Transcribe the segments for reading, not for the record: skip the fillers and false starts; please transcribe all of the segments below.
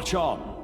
March on.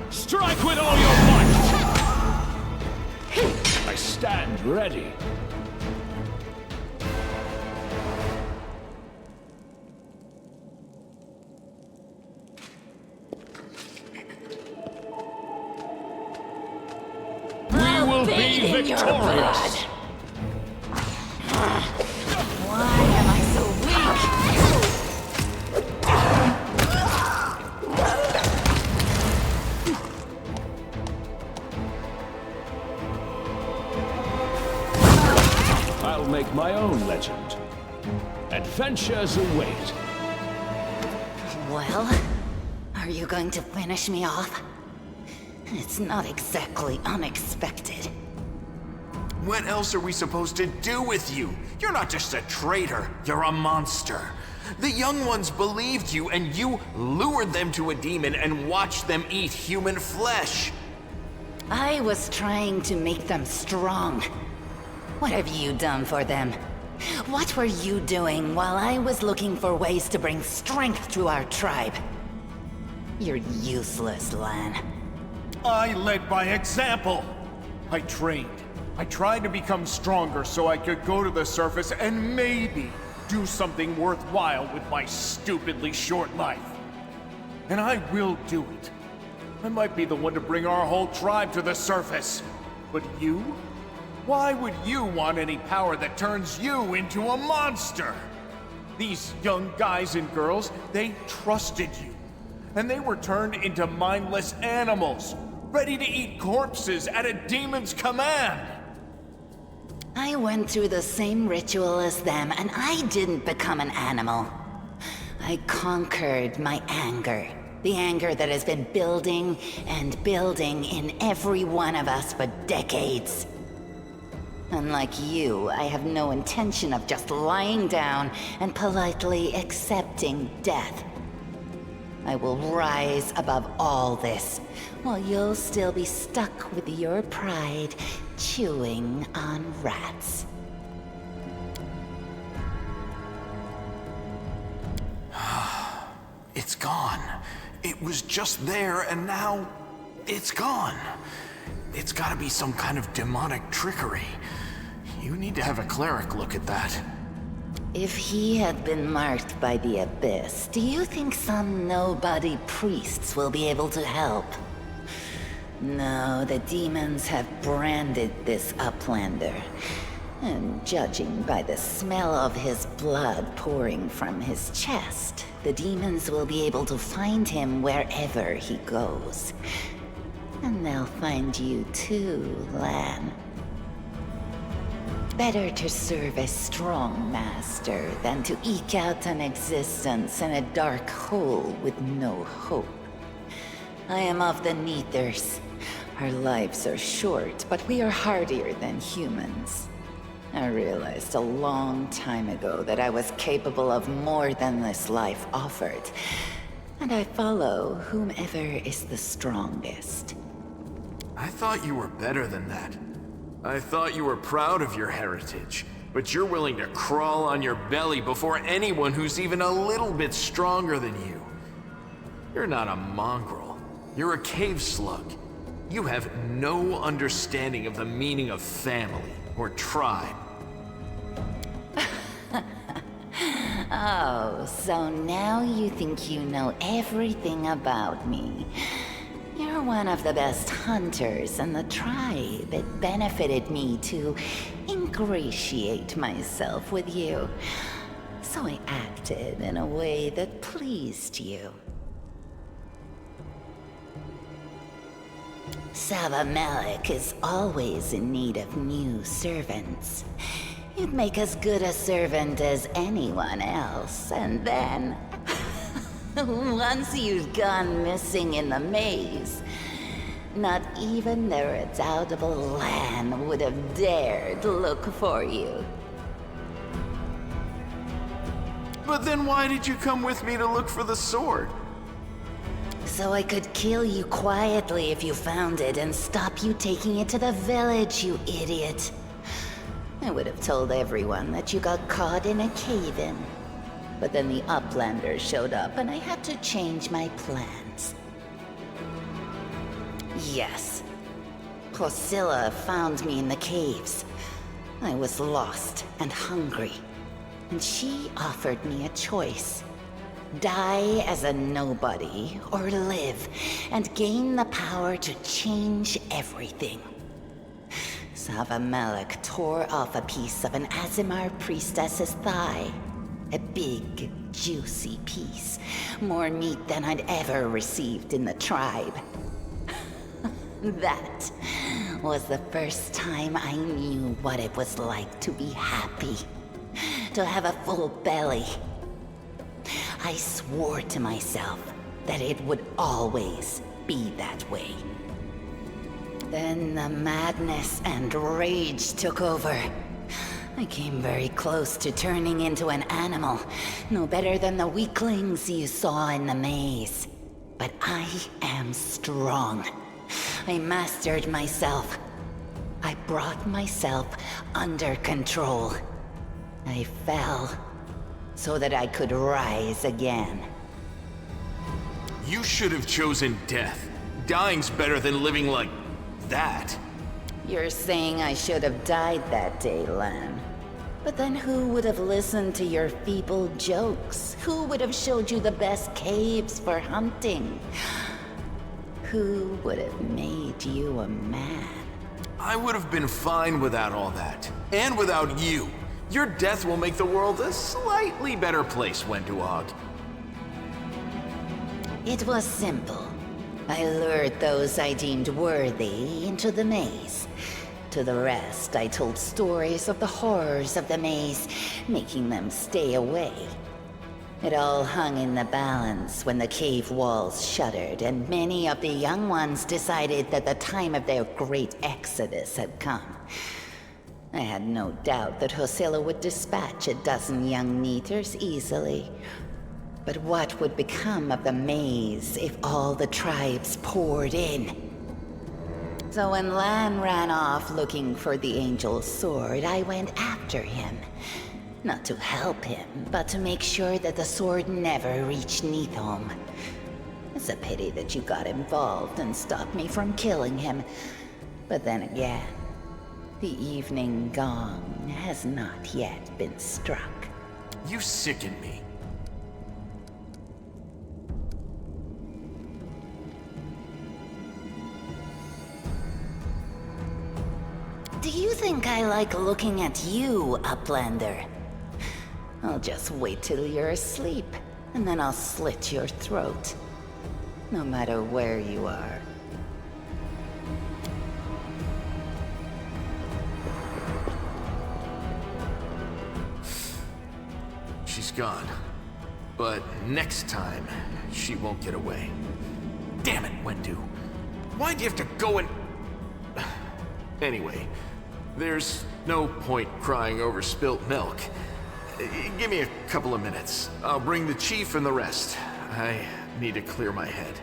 Strike with all your might! I stand ready. We will be victorious! Why am I so weak? I'll make my own legend. Adventures await. Well, are you going to finish me off? It's not exactly unexpected. What else are we supposed to do with you? You're not just a traitor, you're a monster. The young ones believed you, and you lured them to a demon and watched them eat human flesh. I was trying to make them strong. What have you done for them? What were you doing while I was looking for ways to bring strength to our tribe? You're useless, Lan. I led by example. I trained. I tried to become stronger so I could go to the surface and maybe do something worthwhile with my stupidly short life. And I will do it. I might be the one to bring our whole tribe to the surface. But you? Why would you want any power that turns you into a monster? These young guys and girls, they trusted you. And they were turned into mindless animals, ready to eat corpses at a demon's command. I I went through the same ritual as them, and I didn't become an animal. I conquered my anger. The anger that has been building and building in every one of us for decades. Unlike you, I have no intention of just lying down and politely accepting death. I will rise above all this, while you'll still be stuck with your pride, chewing on rats. It's gone. It was just there, and now it's gone. It's gotta be some kind of demonic trickery. You need to have a cleric look at that. If he had been marked by the Abyss, do you think some nobody priests will be able to help? No, the demons have branded this Uplander. And judging by the smell of his blood pouring from his chest, the demons will be able to find him wherever he goes. And they'll find you too, Lan. Better to serve a strong master than to eke out an existence in a dark hole with no hope. I am of the Neithers. Our lives are short, but we are hardier than humans. I realized a long time ago that I was capable of more than this life offered, and I follow whomever is the strongest. I thought you were better than that. I thought you were proud of your heritage, but you're willing to crawl on your belly before anyone who's even a little bit stronger than you. You're not a mongrel. You're a cave slug. You have no understanding of the meaning of family or tribe. Oh, so now you think you know everything about me. You're one of the best hunters in the tribe. It benefited me to ingratiate myself with you. So I acted in a way that pleased you. Savamelek is always in need of new servants. You'd make as good a servant as anyone else, and then... once you've gone missing in the maze, not even the redoubtable Lan would have dared look for you. But then why did you come with me to look for the sword? So I could kill you quietly if you found it and stop you taking it to the village, you idiot. I would have told everyone that you got caught in a cave-in. But then the Uplanders showed up and I had to change my plans. Yes. Priscilla found me in the caves. I was lost and hungry. And she offered me a choice. Die as a nobody, or live and gain the power to change everything. Savamelek tore off a piece of an Azimar priestess's thigh. A big, juicy piece. More meat than I'd ever received in the tribe. That was the first time I knew what it was like to be happy. To have a full belly. I swore to myself that it would always be that way. Then the madness and rage took over. I came very close to turning into an animal, no better than the weaklings you saw in the maze. But I am strong. I mastered myself. I brought myself under control. I fell so that I could rise again. You should have chosen death. Dying's better than living like that. You're saying I should have died that day, Lan. But then who would have listened to your feeble jokes? Who would have showed you the best caves for hunting? Who would have made you a man? I would have been fine without all that. And without you. Your death will make the world a slightly better place, Wenduog. It was simple. I lured those I deemed worthy into the maze, To the rest, I told stories of the horrors of the maze, making them stay away. It all hung in the balance when the cave walls shuttered, and many of the young ones decided that the time of their great exodus had come. I had no doubt that Hosilla would dispatch a dozen young Neaters easily. But what would become of the maze if all the tribes poured in? So when Lan ran off looking for the Angel's sword, I went after him. Not to help him, but to make sure that the sword never reached Neathholm. It's a pity that you got involved and stopped me from killing him. But then again, the evening gong has not yet been struck. You sicken me. Do you think I like looking at you, Uplander? I'll just wait till you're asleep, and then I'll slit your throat. No matter where you are. She's gone. But next time, she won't get away. Damn it, Wendu. Why'd you have to go and... Anyway, there's no point crying over spilt milk. Give me a couple of minutes. I'll bring the chief and the rest. I need to clear my head.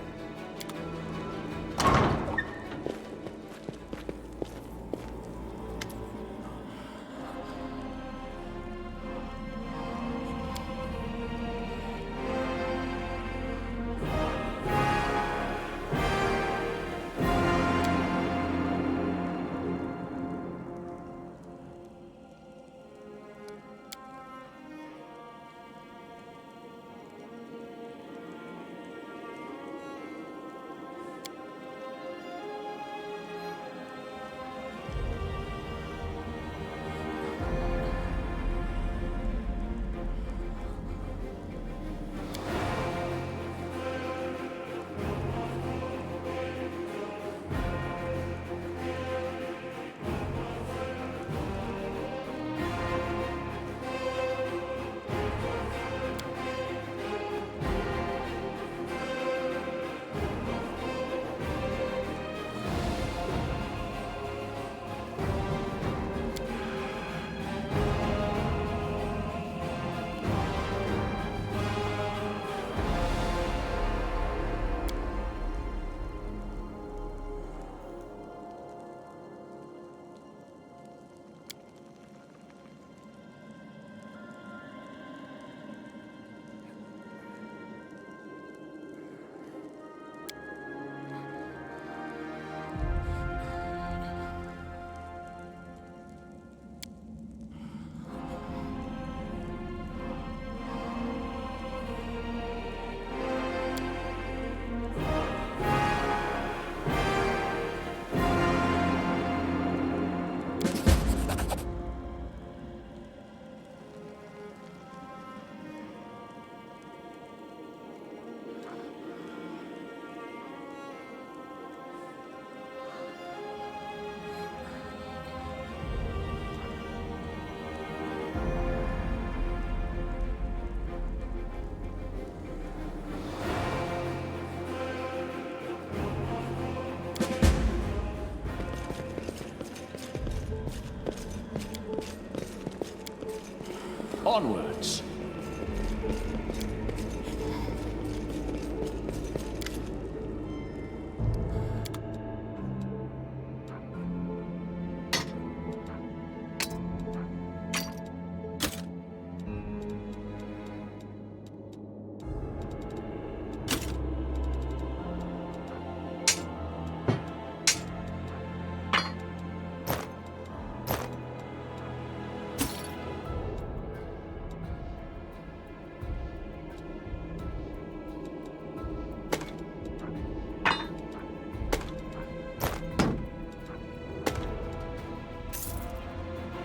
Onwards.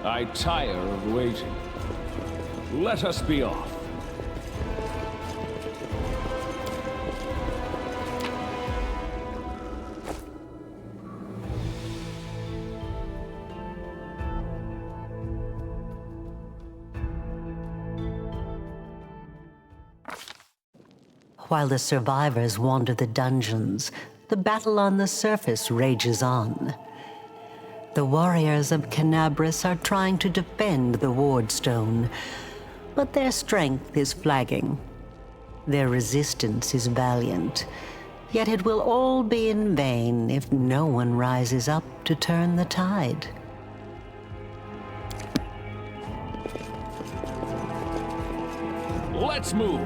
I tire of waiting. Let us be off. While the survivors wander the dungeons, the battle on the surface rages on. The warriors of Canabras are trying to defend the Wardstone, but their strength is flagging. Their resistance is valiant, yet it will all be in vain if no one rises up to turn the tide. Let's move!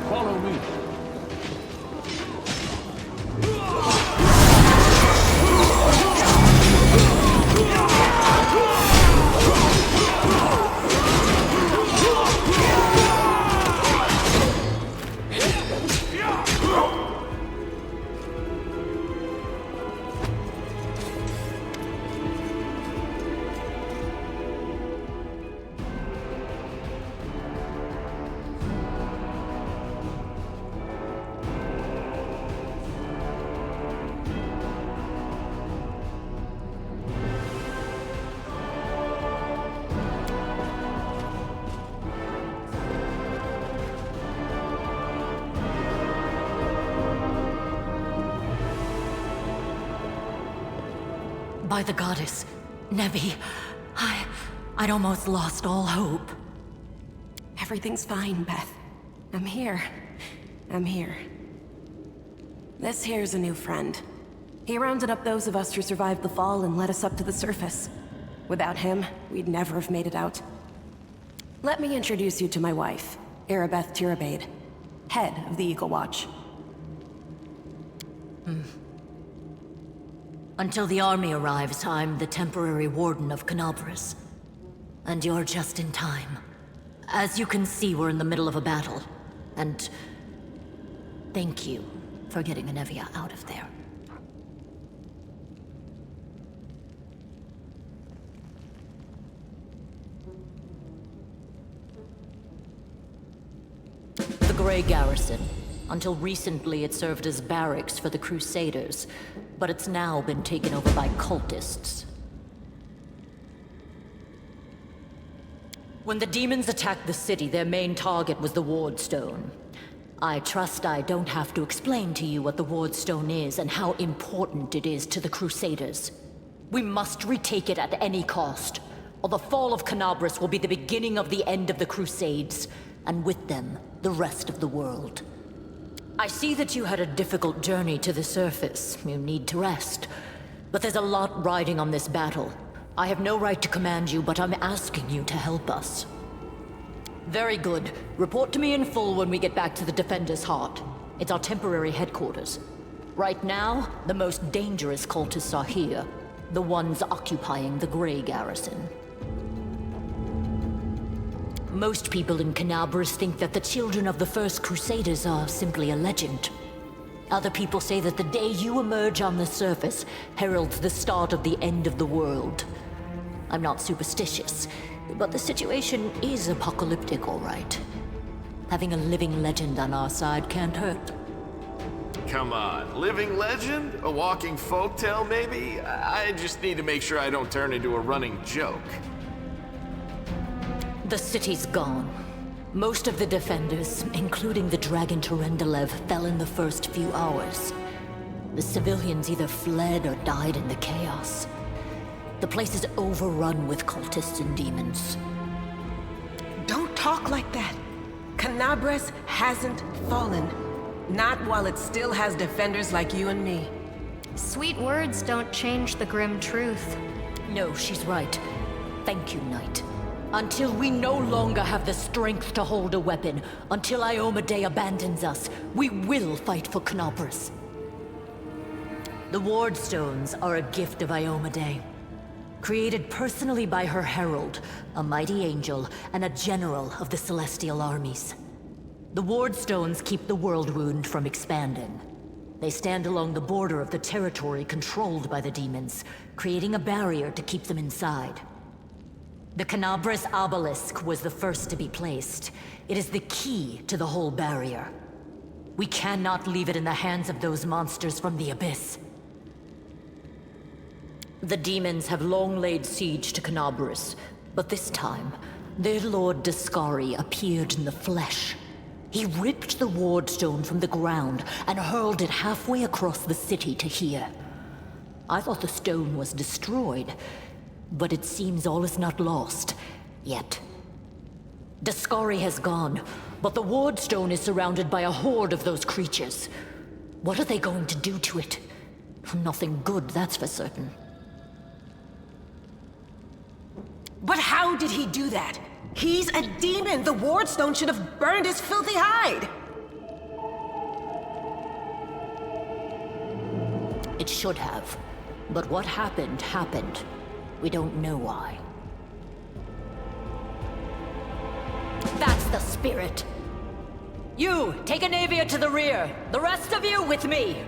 Follow me. By the goddess, Nevi, I'd almost lost all hope. Everything's fine, Beth. I'm here. I'm here. This here's a new friend. He rounded up those of us who survived the fall and led us up to the surface. Without him, we'd never have made it out. Let me introduce you to my wife, Arabeth Tirabade, head of the Eagle Watch. Until the army arrives, I'm the temporary warden of Canabras. And you're just in time. As you can see, we're in the middle of a battle. And thank you for getting Anevia out of there. The Grey Garrison. Until recently, it served as barracks for the Crusaders, but it's now been taken over by cultists. When the demons attacked the city, their main target was the Wardstone. I trust I don't have to explain to you what the Wardstone is and how important it is to the Crusaders. We must retake it at any cost, or the fall of Canabras will be the beginning of the end of the Crusades, and with them, the rest of the world. I see that you had a difficult journey to the surface. You need to rest. But there's a lot riding on this battle. I have no right to command you, but I'm asking you to help us. Very good. Report to me in full when we get back to the Defender's Heart. It's our temporary headquarters. Right now, the most dangerous cultists are here. The ones occupying the Grey Garrison. Most people in Canabras think that the children of the First Crusaders are simply a legend. Other people say that the day you emerge on the surface heralds the start of the end of the world. I'm not superstitious, but the situation is apocalyptic, all right. Having a living legend on our side can't hurt. Come on, living legend? A walking folktale, maybe? I just need to make sure I don't turn into a running joke. The city's gone. Most of the defenders, including the Dragon Terendelev, fell in the first few hours. The civilians either fled or died in the chaos. The place is overrun with cultists and demons. Don't talk like that. Canabras hasn't fallen. Not while it still has defenders like you and me. Sweet words don't change the grim truth. No, she's right. Thank you, Knight. Until we no longer have the strength to hold a weapon, until Iomedae abandons us, we will fight for Canabras. The Wardstones are a gift of Iomedae. Created personally by her herald, a mighty angel, and a general of the Celestial armies. The Wardstones keep the World Wound from expanding. They stand along the border of the territory controlled by the demons, creating a barrier to keep them inside. The Canabras Obelisk was the first to be placed. It is the key to the whole barrier. We cannot leave it in the hands of those monsters from the Abyss. The demons have long laid siege to Canabris, but this time, their Lord Dascari appeared in the flesh. He ripped the ward stone from the ground and hurled it halfway across the city to here. I thought the stone was destroyed, but it seems all is not lost, yet. Dascari has gone, but the ward stone is surrounded by a horde of those creatures. What are they going to do to it? Nothing good, that's for certain. But how did he do that? He's a demon! The Wardstone should have burned his filthy hide! It should have. But what happened, happened. We don't know why. That's the spirit! You, take a Navia to the rear. The rest of you with me.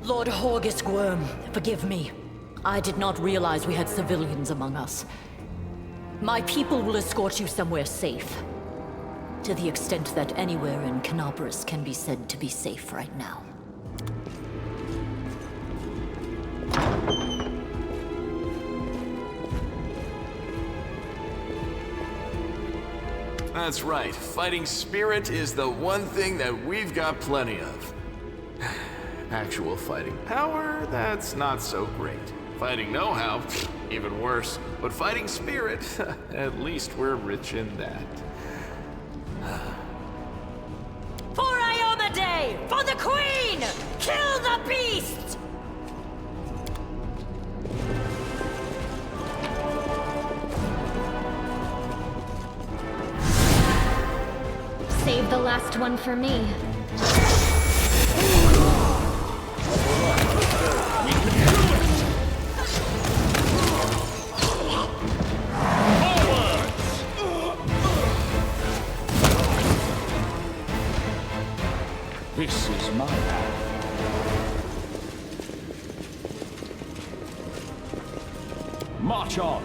Lord Horgus Worm, forgive me. I did not realize we had civilians among us. My people will escort you somewhere safe. To the extent that anywhere in Canabris can be said to be safe right now. That's right. Fighting spirit is the one thing that we've got plenty of. Actual fighting power, that's not so great. Fighting know-how, even worse. But fighting spirit, at least we're rich in that. For Ioma Day! For the Queen! Kill the beast! Save the last one for me. This is my path. March on!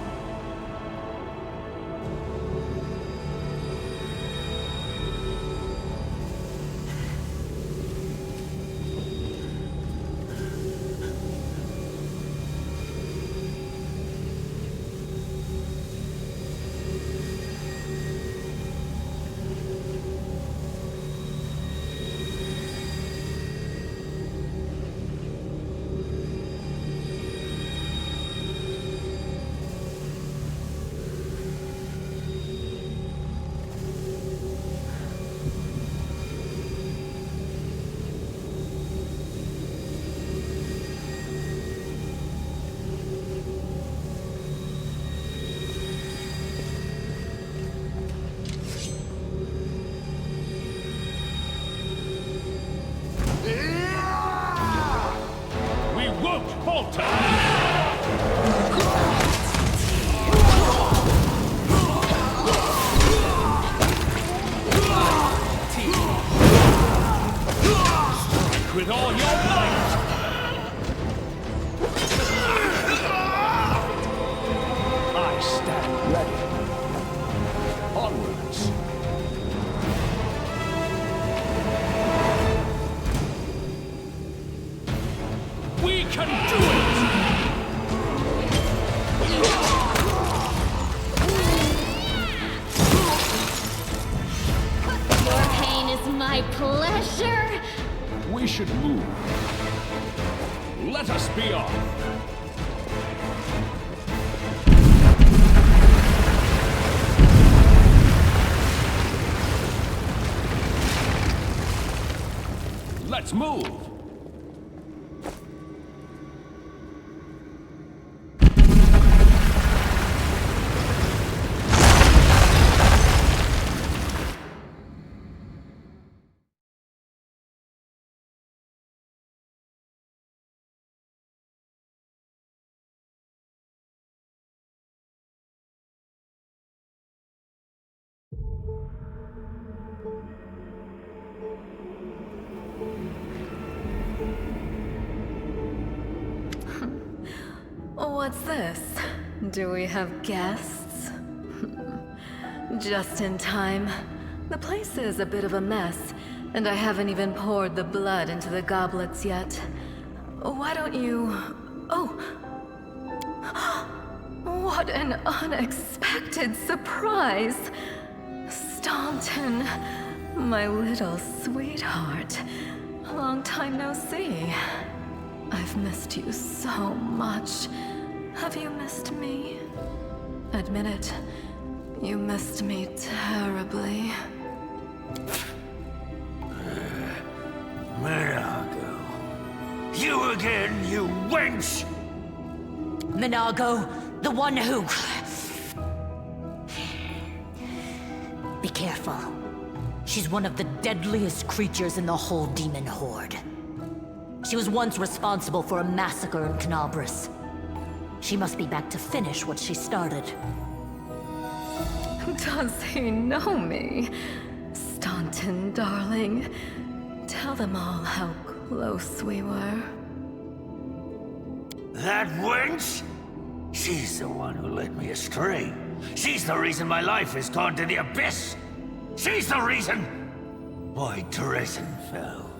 With all your might! I stand ready. Onwards. We can do it! Your pain is my pleasure! We should move. Let us be off. Let's move. What's this? Do we have guests? Just in time. The place is a bit of a mess, and I haven't even poured the blood into the goblets yet. Why don't you... Oh! What an unexpected surprise! Staunton, my little sweetheart. Long time no see. I've missed you so much. Have you missed me? Admit it. You missed me terribly. Minago. You again, you wench! Minago, the one who... Be careful. She's one of the deadliest creatures in the whole demon horde. She was once responsible for a massacre in Canabris. She must be back to finish what she started. Does he know me? Staunton, darling. Tell them all how close we were. That wench? She's the one who led me astray. She's the reason my life has gone to the abyss. She's the reason why Dresden fell.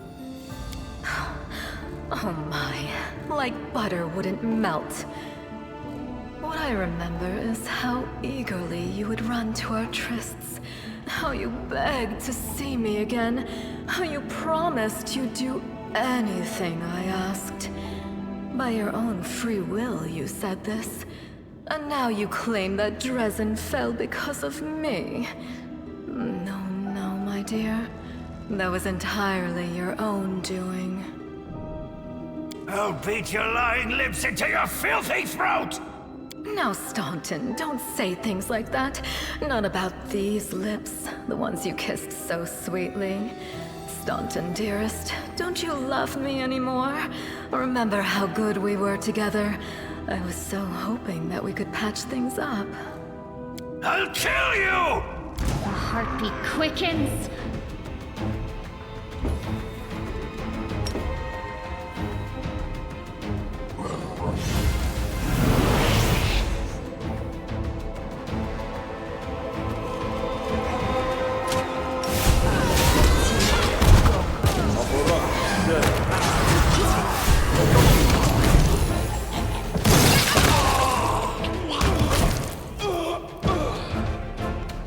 Oh my, like butter wouldn't melt. What I remember is how eagerly you would run to our trysts, how you begged to see me again, how you promised you'd do anything I asked. By your own free will, you said this. And now you claim that Dresden fell because of me. No, my dear. That was entirely your own doing. I'll beat your lying lips into your filthy throat! Now, Staunton, don't say things like that. Not about these lips, the ones you kissed so sweetly. Staunton, dearest, don't you love me anymore? Remember how good we were together? I was so hoping that we could patch things up. I'll kill you! The heartbeat quickens.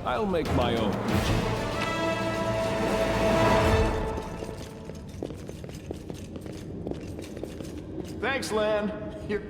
I'll make my own. Thanks, Lan. You're...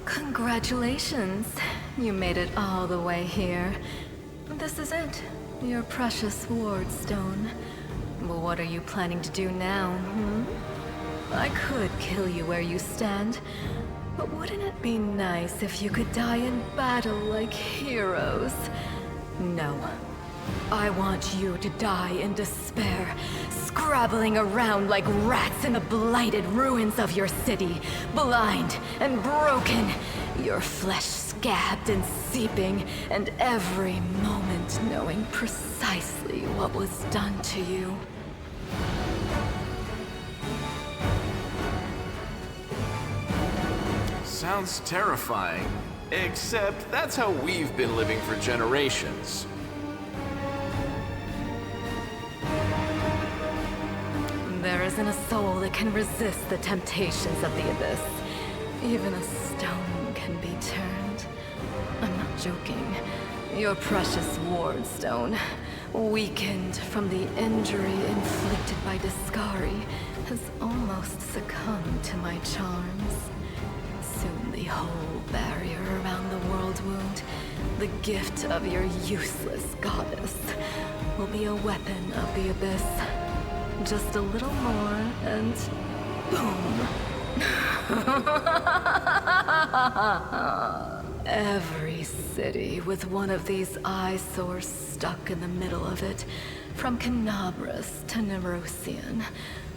Congratulations. You made it all the way here. This is it. Your precious wardstone. Well, what are you planning to do now, I could kill you where you stand, but wouldn't it be nice if you could die in battle like heroes? No. I want you to die in despair, scrabbling around like rats in the blighted ruins of your city, blind and broken, your flesh scabbed and seeping, and every moment knowing precisely what was done to you. Sounds terrifying. Except that's how we've been living for generations. There isn't a soul that can resist the temptations of the abyss. Even a stone can be turned. I'm not joking. Your precious wardstone, weakened from the injury inflicted by Discari, has almost succumbed to my charms. Soon the whole barrier around the world wound, the gift of your useless goddess, will be a weapon of the abyss. Just a little more, and boom. Every city with one of these eyesores stuck in the middle of it, from Canabras to Nerosian,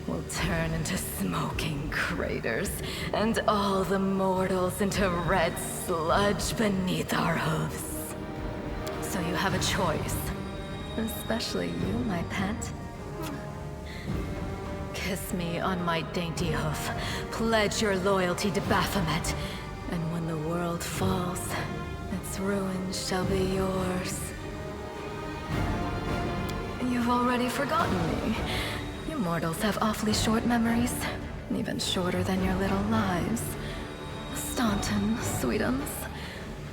will turn into smoking craters, and all the mortals into red sludge beneath our hooves. So you have a choice. Especially you, my pet. Kiss me on my dainty hoof. Pledge your loyalty to Baphomet. And when the world falls, its ruins shall be yours. You've already forgotten me. You mortals have awfully short memories. Even shorter than your little lives. Staunton, sweetums.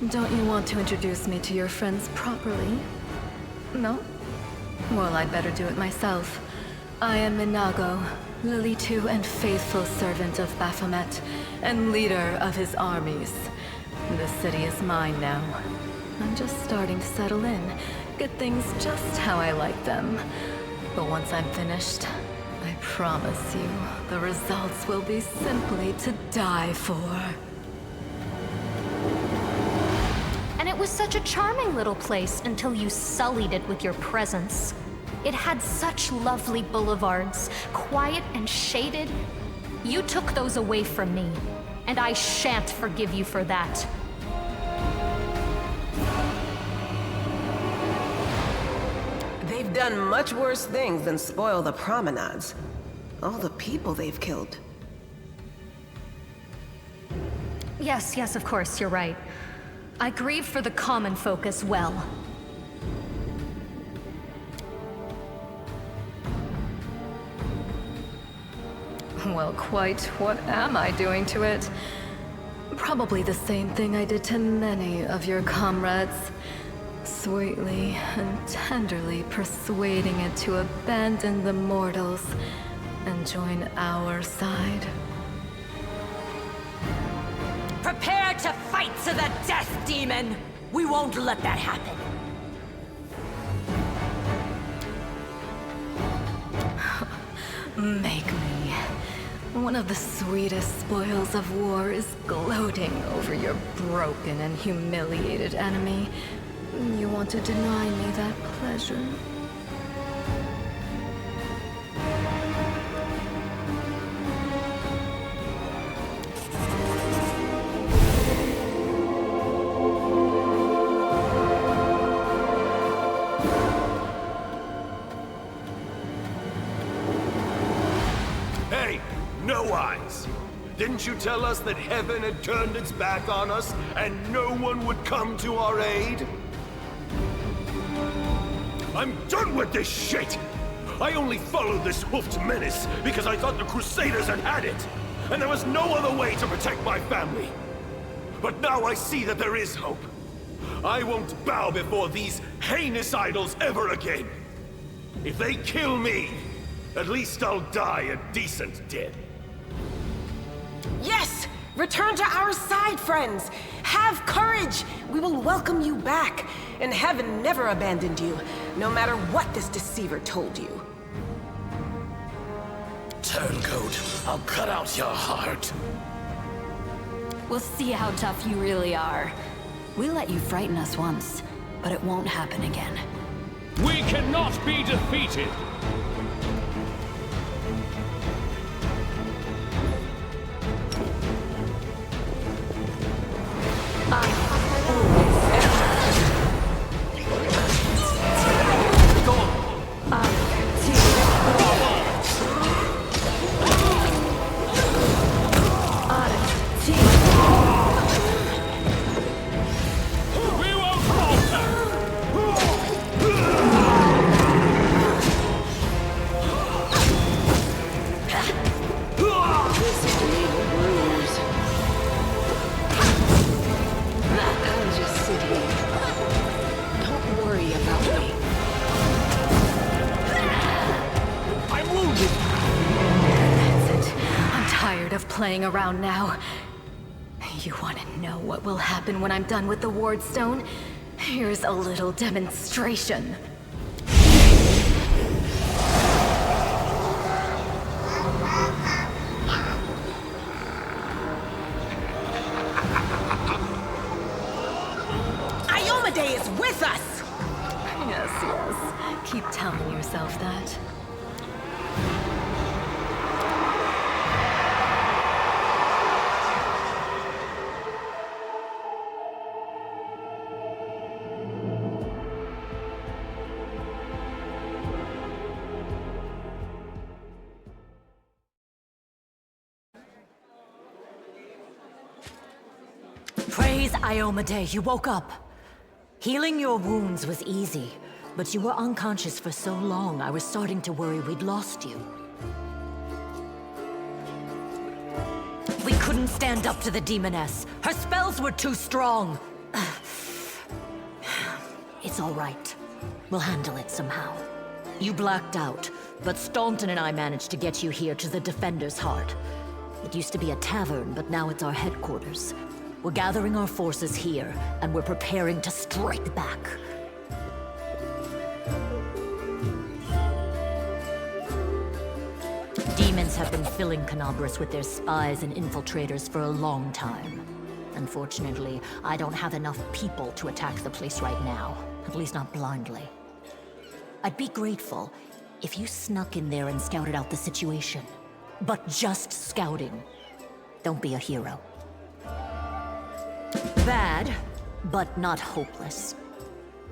Don't you want to introduce me to your friends properly? No? Well, I'd better do it myself. I am Minago, Lily II and faithful servant of Baphomet, and leader of his armies. The city is mine now. I'm just starting to settle in, get things just how I like them. But once I'm finished, I promise you, the results will be simply to die for. And it was such a charming little place until you sullied it with your presence. It had such lovely boulevards, quiet and shaded. You took those away from me, and I shan't forgive you for that. They've done much worse things than spoil the promenades. All the people they've killed. Yes, of course, you're right. I grieve for the common folk as well. Well, quite what am I doing to it? Probably the same thing I did to many of your comrades. Sweetly and tenderly persuading it to abandon the mortals and join our side. Prepare to fight to the death, demon! We won't let that happen. Make me. One of the sweetest spoils of war is gloating over your broken and humiliated enemy. You want to deny me that pleasure? Hey, No Eyes! Didn't you tell us that heaven had turned its back on us and no one would come to our aid? I'm done with this shit! I only followed this hoofed menace because I thought the Crusaders had it, and there was no other way to protect my family. But now I see that there is hope. I won't bow before these heinous idols ever again. If they kill me, at least I'll die a decent death. Yes! Return to our side, friends! Have courage! We will welcome you back, and heaven never abandoned you, no matter what this deceiver told you. Turncoat, I'll cut out your heart. We'll see how tough you really are. We let you frighten us once, but it won't happen again. We cannot be defeated! Playing around now. You want to know what will happen when I'm done with the Ward Stone? Here's a little demonstration. with us! Yes, yes. Keep telling yourself that. Praise Iomade, you woke up. Healing your wounds was easy, but you were unconscious for so long, I was starting to worry we'd lost you. We couldn't stand up to the demoness. Her spells were too strong. It's all right. We'll handle it somehow. You blacked out, but Staunton and I managed to get you here to the Defender's Heart. It used to be a tavern, but now it's our headquarters. We're gathering our forces here, and we're preparing to strike back. Demons have been filling Canabras with their spies and infiltrators for a long time. Unfortunately, I don't have enough people to attack the place right now, at least not blindly. I'd be grateful if you snuck in there and scouted out the situation. But just scouting. Don't be a hero. Bad, but not hopeless.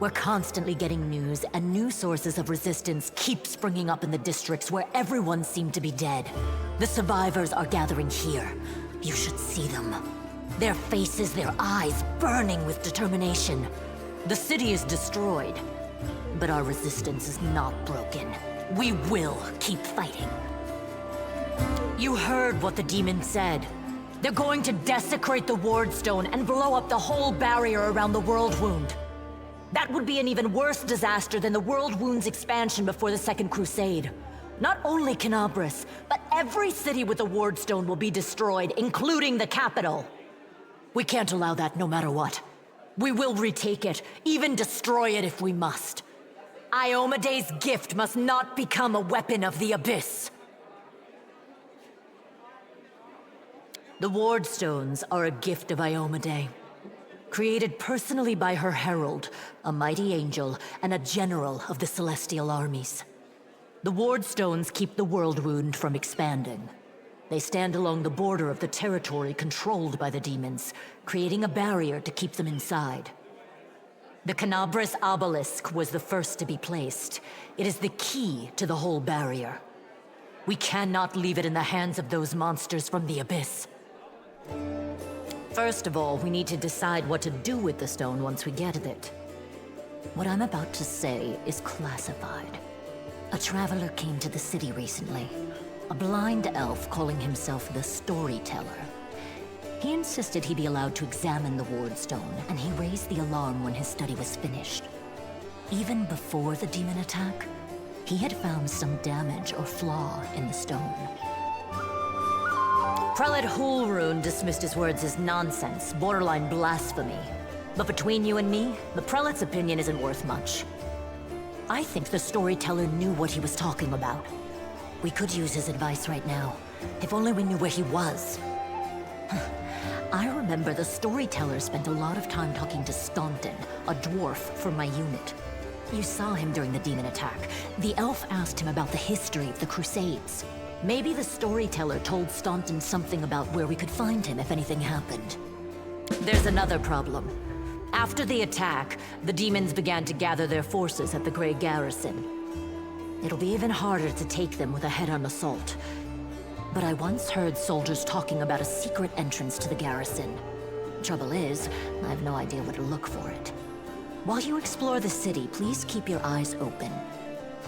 We're constantly getting news, and new sources of resistance keep springing up in the districts where everyone seemed to be dead. The survivors are gathering here. You should see them. Their faces, their eyes burning with determination. The city is destroyed, but our resistance is not broken. We will keep fighting. You heard what the demon said. They're going to desecrate the Wardstone and blow up the whole barrier around the World Wound. That would be an even worse disaster than the World Wound's expansion before the Second Crusade. Not only Canabras, but every city with a Wardstone will be destroyed, including the capital. We can't allow that no matter what. We will retake it, even destroy it if we must. Iomade's gift must not become a weapon of the Abyss. The Wardstones are a gift of Iomade. Created personally by her herald, a mighty angel, and a general of the Celestial armies. The Wardstones keep the World Wound from expanding. They stand along the border of the territory controlled by the demons, creating a barrier to keep them inside. The Canabras Obelisk was the first to be placed. It is the key to the whole barrier. We cannot leave it in the hands of those monsters from the Abyss. First of all, we need to decide what to do with the stone once we get it. What I'm about to say is classified. A traveler came to the city recently. A blind elf calling himself the Storyteller. He insisted he be allowed to examine the Wardstone, and he raised the alarm when his study was finished. Even before the demon attack, he had found some damage or flaw in the stone. Prelate Hulrune dismissed his words as nonsense, borderline blasphemy. But between you and me, the prelate's opinion isn't worth much. I think the Storyteller knew what he was talking about. We could use his advice right now, if only we knew where he was. I remember the Storyteller spent a lot of time talking to Staunton, a dwarf from my unit. You saw him during the demon attack. The elf asked him about the history of the Crusades. Maybe the Storyteller told Staunton something about where we could find him if anything happened. There's another problem. After the attack, the demons began to gather their forces at the Grey Garrison. It'll be even harder to take them with a head-on assault. But I once heard soldiers talking about a secret entrance to the garrison. Trouble is, I have no idea where to look for it. While you explore the city, please keep your eyes open,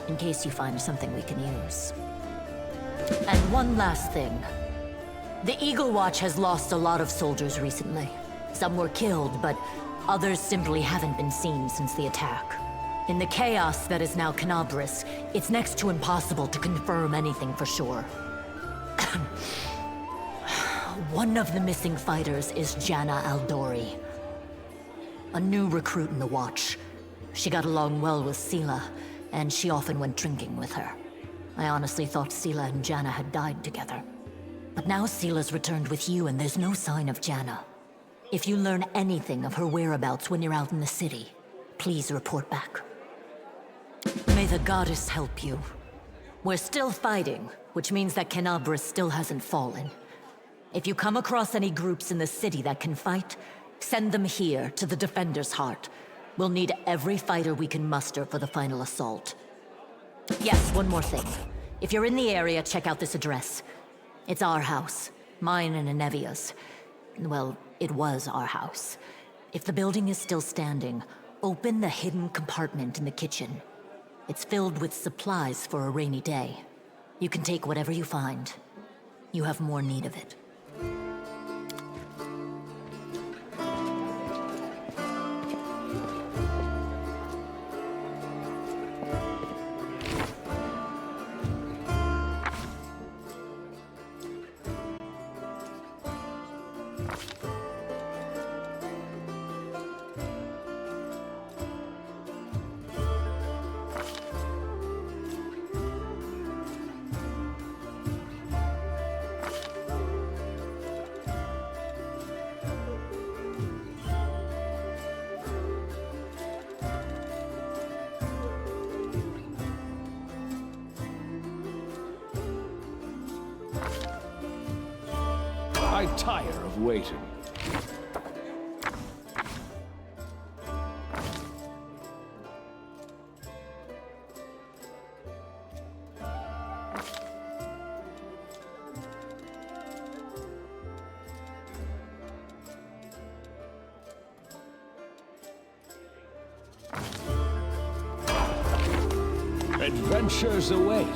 in case you find something we can use. And one last thing. The Eagle Watch has lost a lot of soldiers recently. Some were killed, but others simply haven't been seen since the attack. In the chaos that is now Canabras, it's next to impossible to confirm anything for sure. One of the missing fighters is Janna Aldori. A new recruit in the Watch. She got along well with Sela, and she often went drinking with her. I honestly thought Sela and Janna had died together. But now Sela's returned with you, and there's no sign of Janna. If you learn anything of her whereabouts when you're out in the city, Please report back. May the goddess help you. We're still fighting, which means that Kenabris still hasn't fallen. If you come across any groups in the city that can fight, send them here to the Defender's Heart. We'll need every fighter we can muster for the final assault. Yes, one more thing. If you're in the area, check out this address. It's our house. Mine and Inevia's. Well, it was our house. If the building is still standing, open the hidden compartment in the kitchen. It's filled with supplies for a rainy day. You can take whatever you find. You have more need of it. I tire of waiting. Adventures await.